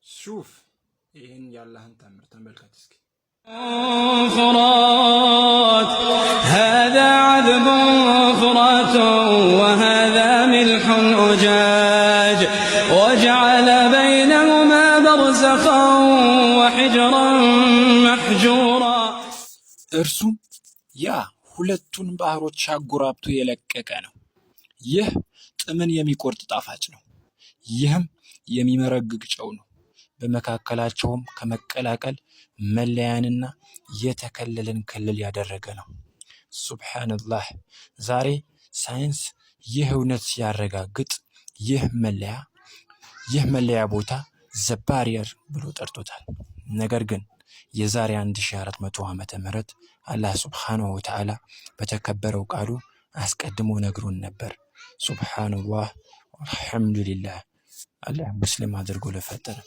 ሹፍ ይህን የአላህን ተአምር ተመልከት እስኪ። فرات هذا عذب فرات وهذا ملح أجاج وجعل بينهما برزخا وحجرا محجورا እርሱም ያ ሁለቱን ባህሮች አጎራብቶ የለቀቀ ነው። ይህ ጥምን የሚቆርጥ ጣፋጭ ነው፣ ይህም የሚመረግግ ጨው ነው። በመካከላቸውም ከመቀላቀል መለያንና የተከለለን ክልል ያደረገ ነው። ሱብሃንአላህ። ዛሬ ሳይንስ ይህ እውነት ሲያረጋግጥ ይህ መለያ ቦታ ዘባሪየር ብሎ ጠርቶታል። ነገር ግን የዛሬ 1400 ዓመተ ምህረት አላህ ሱብሃነሁ ወተዓላ በተከበረው ቃሉ አስቀድሞ ነግሮን ነበር። ሱብሃንአላህ ወልሐምዱሊላህ። አላህ ሙስሊም አድርጎ ለፈጠረ